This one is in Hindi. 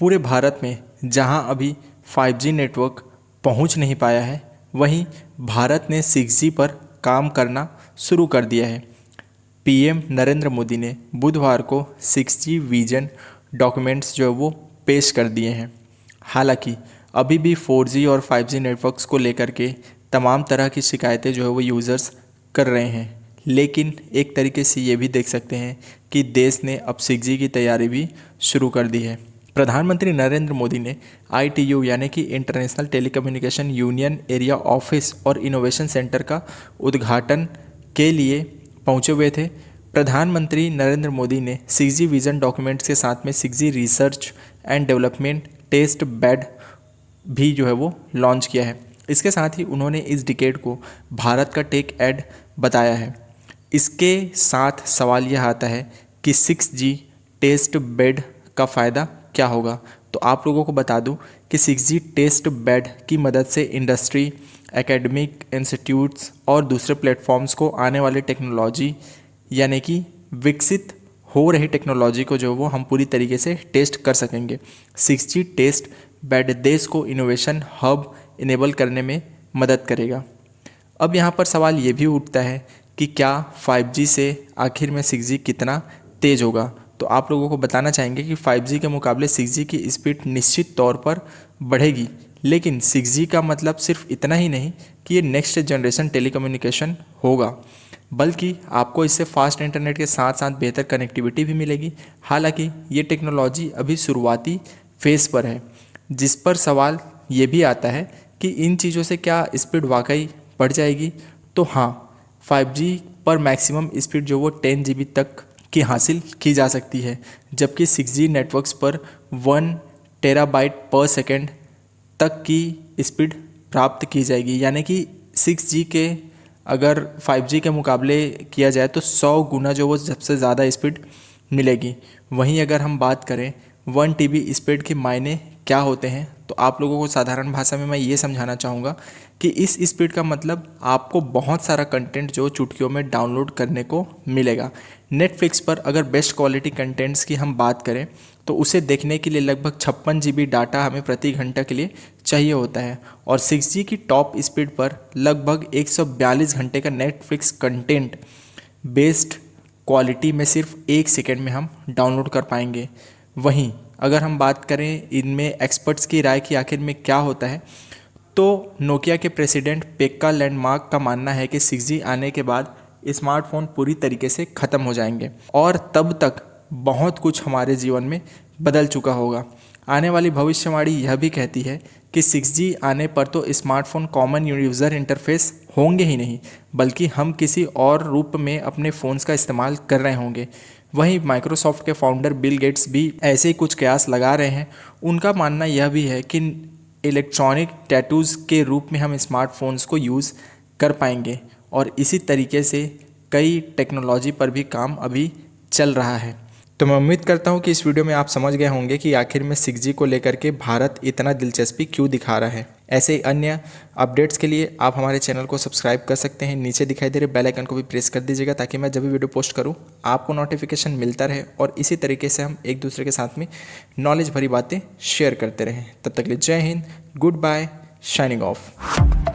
पूरे भारत में जहां अभी 5G नेटवर्क पहुंच नहीं पाया है, वहीं भारत ने 6G पर काम करना शुरू कर दिया है। पीएम नरेंद्र मोदी ने बुधवार को 6G विजन डॉक्यूमेंट्स जो है वो पेश कर दिए हैं। हालांकि अभी भी 4G और 5G नेटवर्क्स को लेकर के तमाम तरह की शिकायतें जो है वो यूज़र्स कर रहे हैं, लेकिन एक तरीके से ये भी देख सकते हैं कि देश ने अब 6G की तैयारी भी शुरू कर दी है। प्रधानमंत्री नरेंद्र मोदी ने ITU यानी कि international telecommunication union area office और इनोवेशन सेंटर का उद्घाटन के लिए पहुंचे हुए थे। प्रधानमंत्री नरेंद्र मोदी ने 6G विजन डॉक्यूमेंट्स के साथ में 6G research and development test bed भी जो है वो लॉन्च किया है। इसके साथ ही उन्होंने इस डिकेड को भारत का टेक एड बताया है। इसके साथ सवाल यह आता है कि 6G टेस्ट बेड का फ़ायदा क्या होगा। तो आप लोगों को बता दूं कि 6G टेस्ट बेड की मदद से इंडस्ट्री, एकेडमिक इंस्टीट्यूट्स और दूसरे प्लेटफॉर्म्स को आने वाली टेक्नोलॉजी यानी कि विकसित हो रही टेक्नोलॉजी को जो वो हम पूरी तरीके से टेस्ट कर सकेंगे। 6G टेस्ट बेड देश को इनोवेशन हब इनेबल करने में मदद करेगा। अब यहाँ पर सवाल ये भी उठता है कि क्या 5G से आखिर में 6G कितना तेज़ होगा। तो आप लोगों को बताना चाहेंगे कि 5G के मुकाबले 6G की स्पीड निश्चित तौर पर बढ़ेगी, लेकिन 6G का मतलब सिर्फ इतना ही नहीं कि ये नेक्स्ट जनरेशन टेलीकम्युनिकेशन होगा, बल्कि आपको इससे फास्ट इंटरनेट के साथ साथ बेहतर कनेक्टिविटी भी मिलेगी। हालांकि ये टेक्नोलॉजी अभी शुरुआती फेज़ पर है, जिस पर सवाल ये भी आता है कि इन चीज़ों से क्या स्पीड वाकई बढ़ जाएगी। तो हाँ, 5G पर मैक्सिमम स्पीड जो वो 10 GB तक की हासिल की जा सकती है, जबकि 6G नेटवर्क्स पर 1 टेराबाइट पर सेकेंड तक की स्पीड प्राप्त की जाएगी। यानी कि 6G के अगर 5G के मुकाबले किया जाए तो 100 गुना जो वो सबसे ज़्यादा स्पीड मिलेगी। वहीं अगर हम बात करें 1 TB स्पीड के मायने क्या होते हैं, तो आप लोगों को साधारण भाषा में मैं ये समझाना चाहूँगा कि इस स्पीड का मतलब आपको बहुत सारा कंटेंट जो चुटकियों में डाउनलोड करने को मिलेगा। नेटफ्लिक्स पर अगर बेस्ट क्वालिटी कंटेंट्स की हम बात करें तो उसे देखने के लिए लगभग 56 GB डाटा हमें प्रति घंटा के लिए चाहिए होता है, और 6G की टॉप स्पीड पर लगभग 142 घंटे का नेटफ्लिक्स कंटेंट बेस्ड क्वालिटी में सिर्फ 1 सेकेंड में हम डाउनलोड कर पाएंगे। वहीं अगर हम बात करें इनमें एक्सपर्ट्स की राय की आखिर में क्या होता है, तो नोकिया के प्रेसिडेंट पेक्का लैंडमार्क का मानना है कि 6G आने के बाद स्मार्टफोन पूरी तरीके से ख़त्म हो जाएंगे और तब तक बहुत कुछ हमारे जीवन में बदल चुका होगा। आने वाली भविष्यवाणी यह भी कहती है कि 6G आने पर तो स्मार्टफोन कॉमन यूज़र इंटरफेस होंगे ही नहीं, बल्कि हम किसी और रूप में अपने फ़ोन्स का इस्तेमाल कर रहे होंगे। वहीं माइक्रोसॉफ्ट के फाउंडर बिल गेट्स भी ऐसे ही कुछ कयास लगा रहे हैं। उनका मानना यह भी है कि इलेक्ट्रॉनिक टैटूज़ के रूप में हम स्मार्टफोन्स को यूज़ कर पाएंगे, और इसी तरीके से कई टेक्नोलॉजी पर भी काम अभी चल रहा है। तो मैं उम्मीद करता हूँ कि इस वीडियो में आप समझ गए होंगे कि आखिर में 6G को लेकर के भारत इतना दिलचस्पी क्यों दिखा रहा है। ऐसे ही अन्य अपडेट्स के लिए आप हमारे चैनल को सब्सक्राइब कर सकते हैं। नीचे दिखाई दे रहे बेल आइकन को भी प्रेस कर दीजिएगा, ताकि मैं जब भी वीडियो पोस्ट करूँ आपको नोटिफिकेशन मिलता रहे, और इसी तरीके से हम एक दूसरे के साथ में नॉलेज भरी बातें शेयर करते रहें। तब तक के लिए Jai Hind, good bye, signing of.